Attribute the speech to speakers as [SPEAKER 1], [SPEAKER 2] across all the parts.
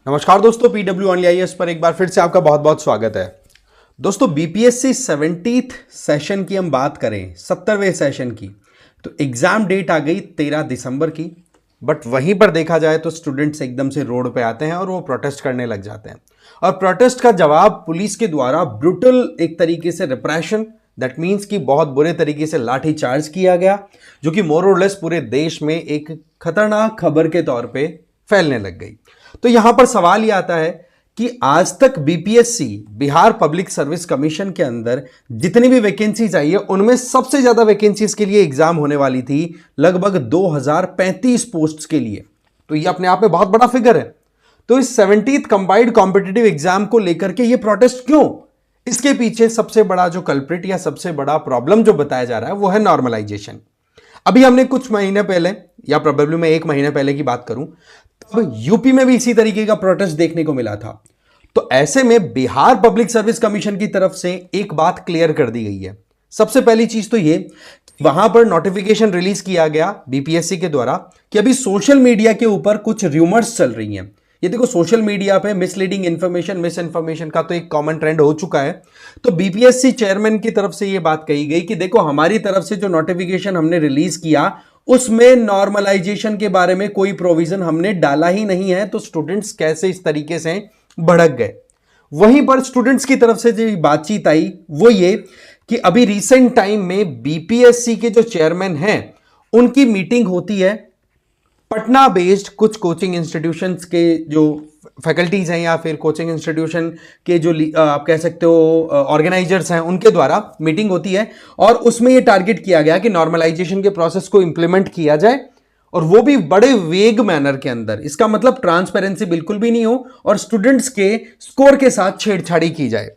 [SPEAKER 1] नमस्कार दोस्तों, PW only IAS पर एक बार फिर से आपका बहुत बहुत स्वागत है। दोस्तों, बीपीएससी 70th सेशन की हम बात करें, 70वें सेशन की, तो एग्जाम डेट आ गई 13 दिसंबर की। बट वहीं पर देखा जाए तो स्टूडेंट्स एकदम से रोड पे आते हैं और वो प्रोटेस्ट करने लग जाते हैं। और प्रोटेस्ट का जवाब पुलिस के द्वारा ब्रूटल एक तरीके से रिप्रेशन, दैट मीन्स कि बहुत बुरे तरीके से लाठी चार्ज किया गया, जो कि मोर और लेस पूरे देश में एक खतरनाक खबर के तौर पे फैलने लग गई। तो यहां पर सवाल यह आता है कि आज तक BPSC, Bihar public service commission के अंदर जितनी भी वैकेंसीज आई है, उनमें सबसे ज्यादा वैकेंसीज के लिए एग्जाम होने वाली थी, लगभग 2035 पोस्ट्स के लिए। तो ये अपने आप में बहुत बड़ा फिगर है। तो इस 70th कंबाइंड कॉम्पिटिटिव एग्जाम को लेकर के ये प्रोटेस्ट क्यों? इसके पीछे सबसे बड़ा जो कल्प्रिट या सबसे बड़ा प्रॉब्लम जो बताया जा रहा है वो है नॉर्मलाइजेशन। अभी हमने कुछ महीने पहले, या प्रोबेबली मैं 1 महीने पहले की बात करूं, तब यूपी में भी इसी तरीके का प्रोटेस्ट देखने को मिला था। तो ऐसे में बिहार पब्लिक सर्विस कमीशन की तरफ से एक बात क्लियर कर दी गई है। सबसे पहली चीज तो ये, वहां पर नोटिफिकेशन रिलीज किया गया बीपीएससी के द्वारा कि अभी सोशल मीडिया के ऊपर कुछ रूमर्स चल रही हैं। ये देखो, सोशल मीडिया पे मिसलीडिंग इंफॉर्मेशन, मिस इंफॉर्मेशन का तो एक कॉमन ट्रेंड हो चुका है। तो बीपीएससी चेयरमैन की तरफ से ये बात कही गई कि देखो, हमारी तरफ से जो नोटिफिकेशन हमने रिलीज किया उसमें नॉर्मलाइजेशन के बारे में कोई प्रोविजन हमने डाला ही नहीं है। तो स्टूडेंट्स कैसे इस तरीके से भड़क गए। वहीं पर स्टूडेंट्स की तरफ से जो बातचीत आई वो ये कि अभी रिसेंट टाइम में बीपीएससी के जो चेयरमैन हैं उनकी मीटिंग होती है पटना बेस्ड कुछ कोचिंग इंस्टीट्यूशंस के जो फैकल्टीज हैं, या फिर कोचिंग इंस्टीट्यूशन के जो आप कह सकते हो ऑर्गेनाइजर्स हैं, उनके द्वारा मीटिंग होती है। और उसमें ये टारगेट किया गया कि नॉर्मलाइजेशन के प्रोसेस को इंप्लीमेंट किया जाए, और वो भी बड़े वेग मैनर के अंदर। इसका मतलब ट्रांसपेरेंसी बिल्कुल भी नहीं हो और स्टूडेंट्स के स्कोर के साथ छेड़छाड़ी की जाए।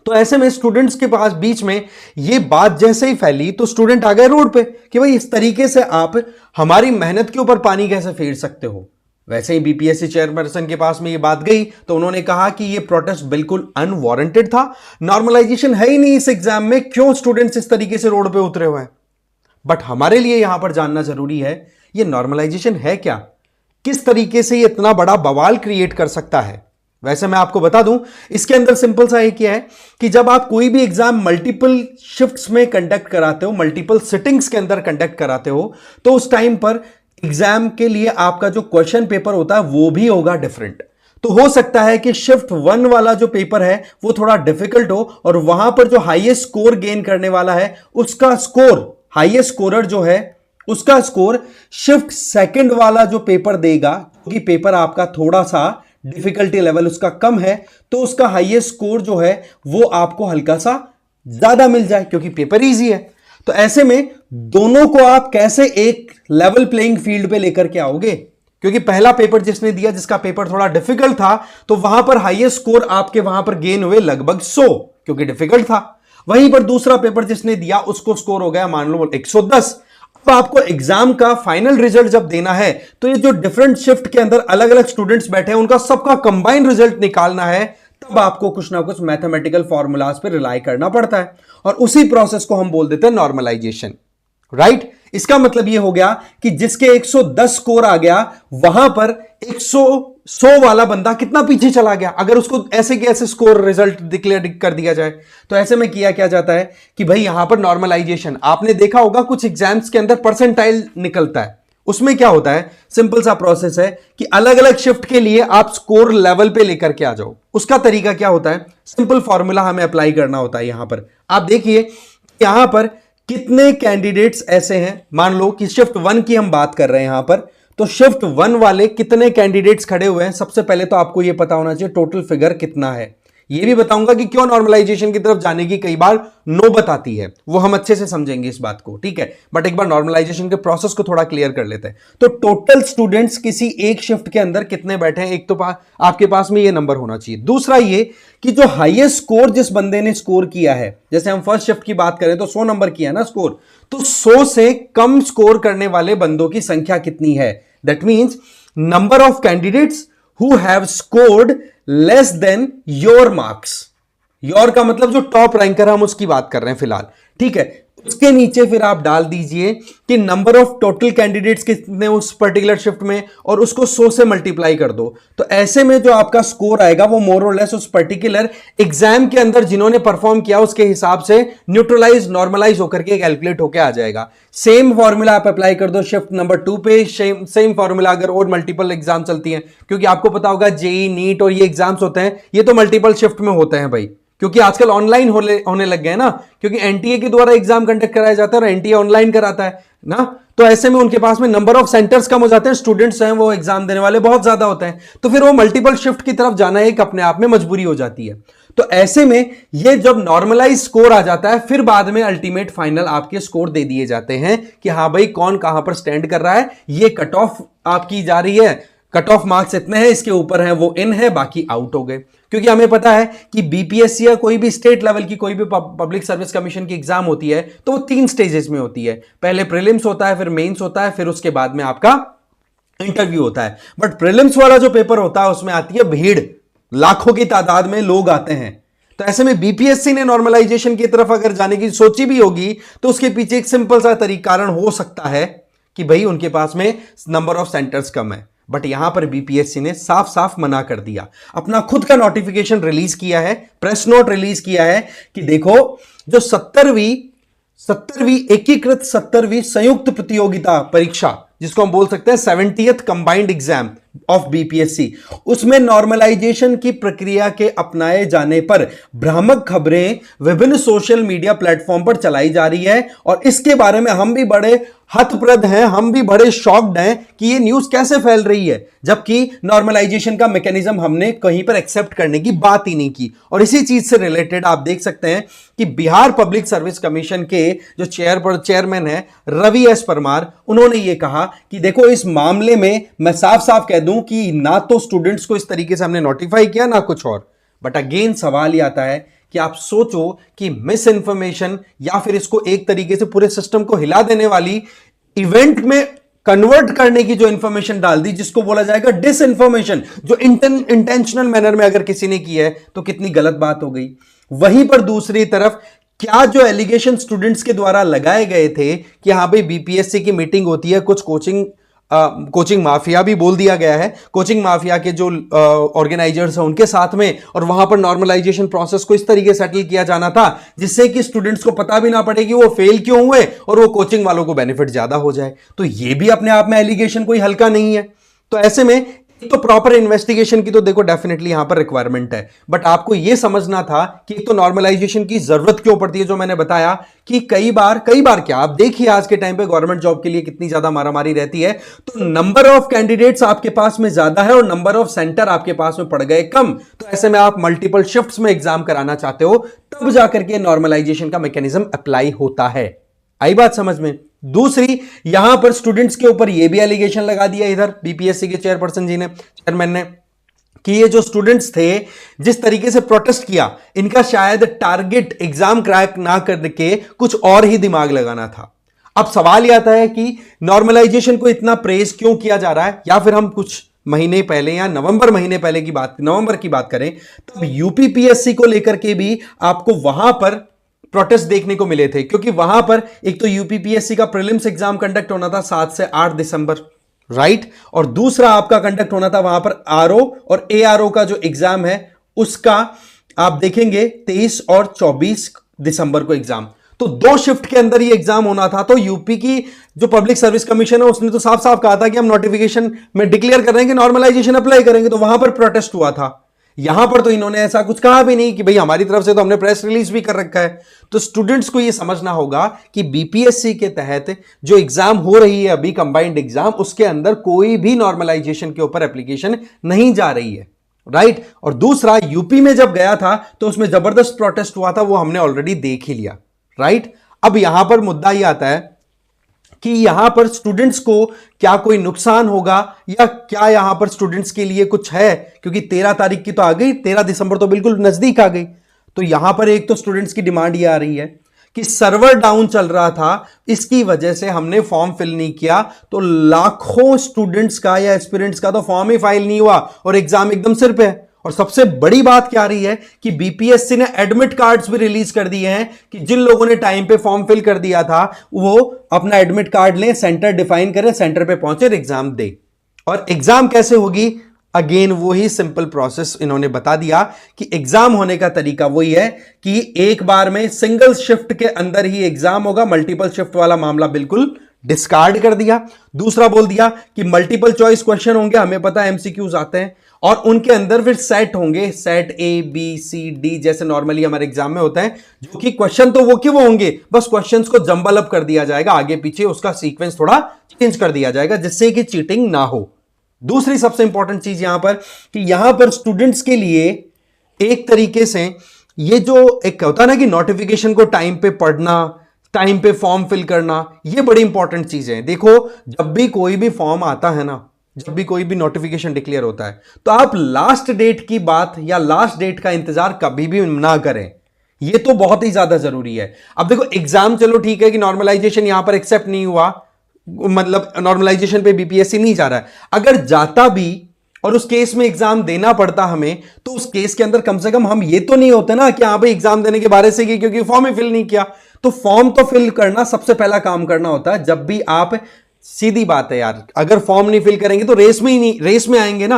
[SPEAKER 1] तो ऐसे में स्टूडेंट्स के पास बीच में ये बात जैसे ही फैली तो स्टूडेंट आ गए रोड पे कि भाई इस तरीके से आप हमारी मेहनत के ऊपर पानी कैसे फेर सकते हो। वैसे ही बीपीएससी चेयरपर्सन के पास में ये बात गई तो उन्होंने कहा कि ये प्रोटेस्ट बिल्कुल अनवारंटेड था, नॉर्मलाइजेशन है ही नहीं इस एग्जाम में, क्यों स्टूडेंट्स इस तरीके से रोड पे उतरे हुए हैं। बट हमारे लिए यहां पर जानना जरूरी है, ये नॉर्मलाइजेशन है क्या, किस तरीके से ये इतना बड़ा बवाल क्रिएट कर सकता है। वैसे मैं आपको बता दूं, इसके अंदर सिंपल सा एक क्या है कि जब आप कोई भी एग्जाम मल्टीपल शिफ्ट्स में कंडक्ट कराते हो, मल्टीपल सिटिंग्स के अंदर कंडक्ट कराते हो, तो उस टाइम पर एग्जाम के लिए आपका जो क्वेश्चन पेपर होता है वो भी होगा डिफरेंट। तो हो सकता है कि शिफ्ट 1 वाला जो पेपर है वो थोड़ा डिफिकल्ट हो, और वहां पर जो हाईएस्ट स्कोर गेन करने वाला है उसका स्कोर, हाईएस्ट स्कोरर जो है उसका स्कोर शिफ्ट 2 वाला जो पेपर देगा, क्योंकि पेपर आपका थोड़ा सा डिफिकल्टी लेवल उसका कम है, तो उसका हाईएस्ट स्कोर जो है वो आपको हल्का सा ज्यादा मिल जाए, क्योंकि पेपर इजी है। तो ऐसे में दोनों को आप कैसे एक लेवल प्लेइंग फील्ड पे लेकर के आओगे, क्योंकि पहला पेपर जिसने दिया, जिसका पेपर थोड़ा डिफिकल्ट था, तो वहां पर हाईएस्ट स्कोर आपके वहां पर गेन हुए लगभग 100, क्योंकि डिफिकल्ट था। वहीं पर दूसरा पेपर जिसने दिया उसको स्कोर हो गया मान लो 110। अब आपको एग्जाम का फाइनल रिजल्ट जब देना है तो ये जो डिफरेंट शिफ्ट के अंदर अलग अलग स्टूडेंट्स बैठे हैं उनका सबका कंबाइंड रिजल्ट निकालना है, तब आपको कुछ ना कुछ मैथमेटिकल फॉर्मूलाज पे रिलाई करना पड़ता है, और उसी प्रोसेस को हम बोल देते हैं नॉर्मलाइजेशन, राइट। इसका मतलब यह हो गया कि जिसके 110 स्कोर आ गया, वहां पर 100 वाला बंदा कितना पीछे चला गया, अगर उसको ऐसे के ऐसे स्कोर रिजल्ट डिक्लेयर कर दिया जाए। तो ऐसे में किया क्या जाता है कि भाई यहां पर नॉर्मलाइजेशन, आपने देखा होगा कुछ एग्जाम्स के अंदर परसेंटाइल निकलता है, उसमें क्या होता है, सिंपल सा प्रोसेस है कि अलग अलग शिफ्ट के लिए आप स्कोर लेवल पे लेकर के आ जाओ। उसका तरीका क्या होता है, सिंपल फॉर्मूला हमें अप्लाई करना होता है। यहां पर आप देखिए, यहां पर कितने कैंडिडेट्स ऐसे हैं, मान लो कि शिफ्ट 1 की हम बात कर रहे हैं यहां पर, तो शिफ्ट 1 वाले कितने कैंडिडेट्स खड़े हुए हैं। सबसे पहले तो आपको यह पता होना चाहिए टोटल फिगर कितना है। यह भी बताऊंगा कि क्यों नॉर्मलाइजेशन की तरफ जाने की कई बार नौबत आती है, वो हम अच्छे से समझेंगे इस बात को, ठीक है। बट एक बार नॉर्मलाइजेशन के प्रोसेस को थोड़ा क्लियर कर लेते हैं। तो टोटल स्टूडेंट्स किसी एक शिफ्ट के अंदर कितने बैठे हैं, एक तो आपके पास में ये नंबर होना चाहिए। दूसरा ये कि जो हाईएस्ट स्कोर जिस बंदे ने स्कोर किया है, जैसे हम फर्स्ट शिफ्ट की बात करें तो 100 नंबर किया ना स्कोर, तो 100 से कम स्कोर करने वाले बंदों की संख्या कितनी है। That means number of candidates who have scored less than your marks. Your का मतलब जो टॉप रैंकर, हम उसकी बात कर रहे हैं फिलहाल, ठीक है। उसके नीचे फिर आप डाल दीजिए कि नंबर ऑफ टोटल कैंडिडेट्स कितने उस पर्टिकुलर शिफ्ट में, और उसको 100 से मल्टीप्लाई कर दो। तो ऐसे में जो आपका स्कोर आएगा वो मोर और लेस उस पर्टिकुलर एग्जाम के अंदर जिन्होंने परफॉर्म किया उसके हिसाब से न्यूट्रलाइज नॉर्मलाइज होकर के कैलकुलेट होकर आ जाएगा। सेम फॉर्मूला आप अप्लाई कर दो शिफ्ट नंबर 2 पे, सेम फॉर्मूला अगर और मल्टीपल एग्जाम चलती हैं, क्योंकि आपको पता होगा जेई नीट और ये एग्जाम्स होते हैं, ये तो मल्टीपल शिफ्ट में होते हैं भाई, क्योंकि आजकल ऑनलाइन होने लग गए ना, क्योंकि एनटीए के द्वारा एग्जाम कंडक्ट कराया जाता है और एनटीए ऑनलाइन कराता है ना। तो ऐसे में उनके पास में नंबर ऑफ सेंटर्स कम हो जाते हैं, स्टूडेंट्स हैं वो एग्जाम देने वाले बहुत ज्यादा होते हैं, तो फिर वो मल्टीपल शिफ्ट की तरफ जाना एक अपने आप में मजबूरी हो जाती है। तो ऐसे में ये जब नॉर्मलाइज स्कोर आ जाता है, फिर बाद में अल्टीमेट फाइनल आपके स्कोर दे दिए जाते हैं कि हाँ भाई कौन कहां पर स्टैंड कर रहा है, ये कट ऑफ आपकी जा रही है, कट ऑफ मार्क्स इतने हैं, इसके ऊपर है वो इन है, बाकी आउट हो गए। क्योंकि हमें पता है कि बीपीएससी या कोई भी स्टेट लेवल की कोई भी पब्लिक सर्विस कमीशन की एग्जाम होती है तो वो 3 स्टेजेस में होती है, पहले प्रीलिम्स होता है, फिर मेंस होता है, फिर उसके बाद में आपका इंटरव्यू होता है। बट प्रीलिम्स वाला जो पेपर होता है उसमें आती है भीड़, लाखों की तादाद में लोग आते हैं। तो ऐसे में बीपीएससी ने नॉर्मलाइजेशन की तरफ अगर जाने की सोची भी होगी तो उसके पीछे एक सिंपल सा तरीका कारण हो सकता है कि भाई उनके पास में नंबर ऑफ सेंटर्स कम है। बट यहां पर बीपीएससी ने साफ साफ मना कर दिया, अपना खुद का नोटिफिकेशन रिलीज किया है, प्रेस नोट रिलीज किया है कि देखो जो 70वीं एकीकृत 70वीं संयुक्त प्रतियोगिता परीक्षा, जिसको हम बोल सकते हैं 70th combined exam of BPSC, उसमें नॉर्मलाइजेशन की प्रक्रिया के अपनाए जाने पर भ्रामक खबरें विभिन्न सोशल मीडिया प्लेटफॉर्म पर चलाई जा रही है, और इसके बारे में हम भी बड़े हतप्रद हैं, हम भी बड़े शॉक्ड हैं कि ये न्यूज कैसे फैल रही है, जबकि नॉर्मलाइजेशन का मैकेनिज्म हमने कहीं पर एक्सेप्ट करने की बात ही नहीं की। और इसी चीज से रिलेटेड आप देख सकते हैं कि बिहार पब्लिक सर्विस कमीशन के जो चेयरमैन है रवि एस परमार, उन्होंने ये कहा कि देखो इस मामले में मैं साफ साफ कह दूं कि ना तो स्टूडेंट्स को इस तरीके से हमने नोटिफाई किया ना कुछ और। बट अगेन सवाल ये आता है कि आप सोचो कि मिस इंफॉर्मेशन या फिर इसको एक तरीके से पूरे सिस्टम को हिला देने वाली इवेंट में कन्वर्ट करने की जो इंफॉर्मेशन डाल दी, जिसको बोला जाएगा डिस इंफॉर्मेशन, जो इंटेंशनल मैनर में अगर किसी ने की है तो कितनी गलत बात हो गई। वहीं पर दूसरी तरफ क्या जो एलिगेशन स्टूडेंट्स के द्वारा लगाए गए थे कि हाँ भाई बीपीएससी की मीटिंग होती है, कुछ कोचिंग माफिया भी बोल दिया गया है, कोचिंग माफिया के जो ऑर्गेनाइजर्स हैं उनके साथ में, और वहां पर नॉर्मलाइजेशन प्रोसेस को इस तरीके से सेटल किया जाना था जिससे कि स्टूडेंट्स को पता भी ना पड़े कि वो फेल क्यों हुए और वो कोचिंग वालों को बेनिफिट ज्यादा हो जाए। तो ये भी अपने आप में एलिगेशन कोई हल्का नहीं है। तो ऐसे में तो प्रॉपर इन्वेस्टिगेशन की तो देखो डेफिनेटली यहां पर रिक्वायरमेंट है, बट आपको यह समझना था कि तो नॉर्मलाइजेशन की जरूरत क्यों पड़ती है, जो मैंने बताया कि कई बार क्या आप देखिए आज के टाइम पे गवर्नमेंट जॉब के लिए कितनी ज्यादा मारामारी रहती है। तो नंबर ऑफ कैंडिडेट्स आपके पास में ज्यादा है और नंबर ऑफ सेंटर आपके पास में पड़ गए कम, तो ऐसे में आप मल्टीपल शिफ्ट्स में एग्जाम कराना चाहते हो, तब जाकर के नॉर्मलाइजेशन का मैकेनिज्म अप्लाई होता है। आई बात समझ में। दूसरी, यहां पर स्टूडेंट्स के ऊपर यह भी एलिगेशन लगा दिया इधर बीपीएससी के चेयरमैन ने कि ये जो स्टूडेंट्स थे जिस तरीके से प्रोटेस्ट किया, इनका शायद टारगेट एग्जाम क्रैक ना करके कुछ और ही दिमाग लगाना था। अब सवाल यह आता है कि नॉर्मलाइजेशन को इतना प्रेज क्यों किया जा रहा है, या फिर हम कुछ महीने पहले या नवंबर की बात करें तब यूपीपीएससी को लेकर के भी आपको वहां पर प्रोटेस्ट देखने को मिले थे, क्योंकि वहां पर एक तो यूपीपीएससी का प्रीलिम्स एग्जाम कंडक्ट होना था 7 से 8 दिसंबर, राइट, और दूसरा आपका कंडक्ट होना था वहां पर आरओ और एआरओ का जो एग्जाम है उसका आप देखेंगे 23 और 24 दिसंबर को एग्जाम। तो 2 शिफ्ट के अंदर ये एग्जाम होना था। तो यूपी की जो पब्लिक सर्विस कमीशन है उसने तो साफ साफ कहा था कि हम नोटिफिकेशन में डिक्लेयर कर रहे हैं कि नॉर्मलाइजेशन अप्लाई करेंगे, तो वहां पर प्रोटेस्ट हुआ था। यहां पर तो इन्होंने ऐसा कुछ कहा भी नहीं कि भाई हमारी तरफ से तो हमने प्रेस रिलीज भी कर रखा है। तो स्टूडेंट्स को यह समझना होगा कि बीपीएससी के तहत जो एग्जाम हो रही है अभी कंबाइंड एग्जाम, उसके अंदर कोई भी नॉर्मलाइजेशन के ऊपर एप्लीकेशन नहीं जा रही है, राइट। और दूसरा, यूपी में जब गया था तो उसमें जबरदस्त प्रोटेस्ट हुआ था, वो हमने ऑलरेडी देख ही लिया, राइट। अब यहां पर मुद्दा यह आता है कि यहां पर स्टूडेंट्स को क्या कोई नुकसान होगा या क्या यहां पर स्टूडेंट्स के लिए कुछ है, क्योंकि 13 तारीख की तो आ गई, 13 दिसंबर तो बिल्कुल नजदीक आ गई। तो यहां पर एक तो स्टूडेंट्स की डिमांड ये आ रही है कि सर्वर डाउन चल रहा था, इसकी वजह से हमने फॉर्म फिल नहीं किया, तो लाखों स्टूडेंट्स का या एस्पिरेंट्स का तो फॉर्म ही फाइल नहीं हुआ और एग्जाम एकदम सिर पे है। और सबसे बड़ी बात क्या आ रही है कि बीपीएससी ने एडमिट कार्ड्स भी रिलीज कर दिए हैं कि जिन लोगों ने टाइम पे फॉर्म फिल कर दिया था वो अपना एडमिट कार्ड लें, सेंटर डिफाइन करें, सेंटर पे पहुंचे, एग्जाम दे। और एग्जाम कैसे होगी, अगेन वही सिंपल प्रोसेस इन्होंने बता दिया कि एग्जाम होने का तरीका वही है कि एक बार में सिंगल शिफ्ट के अंदर ही एग्जाम होगा। मल्टीपल शिफ्ट वाला मामला बिल्कुल डिस्कार्ड कर दिया। दूसरा बोल दिया कि मल्टीपल चॉइस क्वेश्चन होंगे, हमें पता है एमसीक्यूज आते हैं, और उनके अंदर फिर सेट होंगे, set A B C D जैसे नॉर्मली हमारे एग्जाम में होता है, जो कि क्वेश्चन तो वो होंगे, बस क्वेश्चंस को जंबल अप कर दिया जाएगा, आगे पीछे उसका सीक्वेंस थोड़ा चेंज कर दिया जाएगा जिससे कि चीटिंग ना हो। दूसरी सबसे इंपॉर्टेंट चीज यहां पर कि यहां पर स्टूडेंट्स के लिए एक तरीके से ये जो एक होता है ना कि नोटिफिकेशन को टाइम पे पढ़ना, टाइम पे फॉर्म फिल करना, ये बड़ी इंपॉर्टेंट चीजें हैं। देखो जब भी कोई भी फॉर्म आता है ना, जब भी कोई भी नोटिफिकेशन डिक्लेयर होता है, तो आप लास्ट डेट की बात या लास्ट डेट का इंतजार कभी भी ना करें। ये तो बहुत ही ज्यादा जरूरी है। अब देखो एग्जाम चलो ठीक है कि नॉर्मलाइजेशन यहां पर एक्सेप्ट नहीं हुआ, मतलब नॉर्मलाइजेशन पे बीपीएससी नहीं जा रहा है, अगर जाता भी और उस केस में एग्जाम देना पड़ता हमें, तो उस केस के अंदर कम से कम हम ये तो नहीं होते ना कि आप एग्जाम देने के बारे से क्योंकि फॉर्म ही फिल नहीं किया। तो फॉर्म तो फिल करना सबसे पहला काम करना होता है। जब भी आप, सीधी बात है यार, अगर फॉर्म नहीं फिल करेंगे तो रेस में ही नहीं, रेस में आएंगे ना।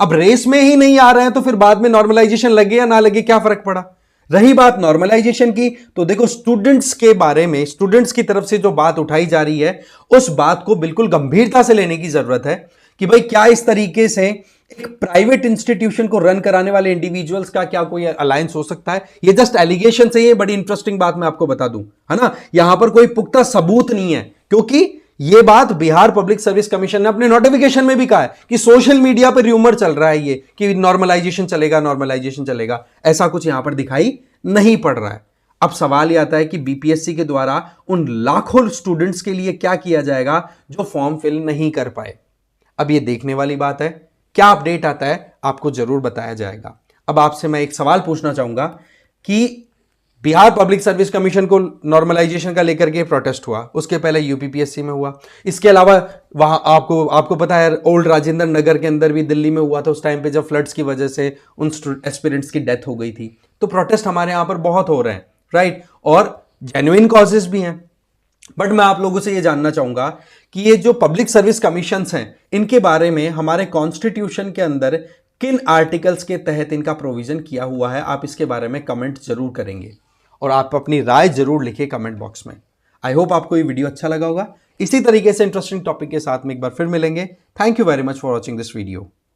[SPEAKER 1] अब रेस में ही नहीं आ रहे हैं तो फिर बाद में नॉर्मलाइजेशन लगे या ना लगे क्या फर्क पड़ा। रही बात नॉर्मलाइजेशन की, तो देखो स्टूडेंट्स के बारे में, स्टूडेंट्स की तरफ से जो बात उठाई जा रही है उस बात को बिल्कुल गंभीरता से लेने की जरूरत है कि भाई क्या इस तरीके से एक प्राइवेट इंस्टीट्यूशन को रन कराने वाले इंडिविजुअल्स का क्या कोई अलायंस हो सकता है। ये जस्ट एलिगेशन से, ये बड़ी इंटरेस्टिंग बात मैं आपको बता दूं, है ना, यहां पर कोई पुख्ता सबूत नहीं है, क्योंकि ये बात बिहार पब्लिक सर्विस कमीशन ने अपने नोटिफिकेशन में भी कहा है कि सोशल मीडिया पर र्यूमर चल रहा है ये कि नॉर्मलाइजेशन चलेगा, नॉर्मलाइजेशन चलेगा, ऐसा कुछ यहां पर दिखाई नहीं पड़ रहा है। अब सवाल यह आता है कि बीपीएससी के द्वारा उन लाखों स्टूडेंट्स के लिए क्या किया जाएगा जो फॉर्म फिल नहीं कर पाए। अब ये देखने वाली बात है, क्या अपडेट आता है आपको जरूर बताया जाएगा। अब आपसे मैं एक सवाल पूछना चाहूंगा कि बिहार पब्लिक सर्विस कमीशन को नॉर्मलाइजेशन का लेकर के प्रोटेस्ट हुआ, उसके पहले यूपीपीएससी में हुआ, इसके अलावा वहां आपको पता है ओल्ड राजेंद्र नगर के अंदर भी दिल्ली में हुआ था उस टाइम पे जब फ्लड्स की वजह से उन एस्पिरेंट्स की डेथ हो गई थी। तो प्रोटेस्ट हमारे यहां पर बहुत हो रहे हैं, राइट, और जेन्युइन कॉजेज भी हैं। बट मैं आप लोगों से ये जानना चाहूंगा कि ये जो पब्लिक सर्विस कमीशंस हैं इनके बारे में हमारे कॉन्स्टिट्यूशन के अंदर किन आर्टिकल्स के तहत इनका प्रोविजन किया हुआ है, आप इसके बारे में कमेंट जरूर करेंगे और आप अपनी राय जरूर लिखिए कमेंट बॉक्स में। आई होप आपको ये वीडियो अच्छा लगा होगा। इसी तरीके से इंटरेस्टिंग टॉपिक के साथ में एक बार फिर मिलेंगे। Thank you very much for watching this video.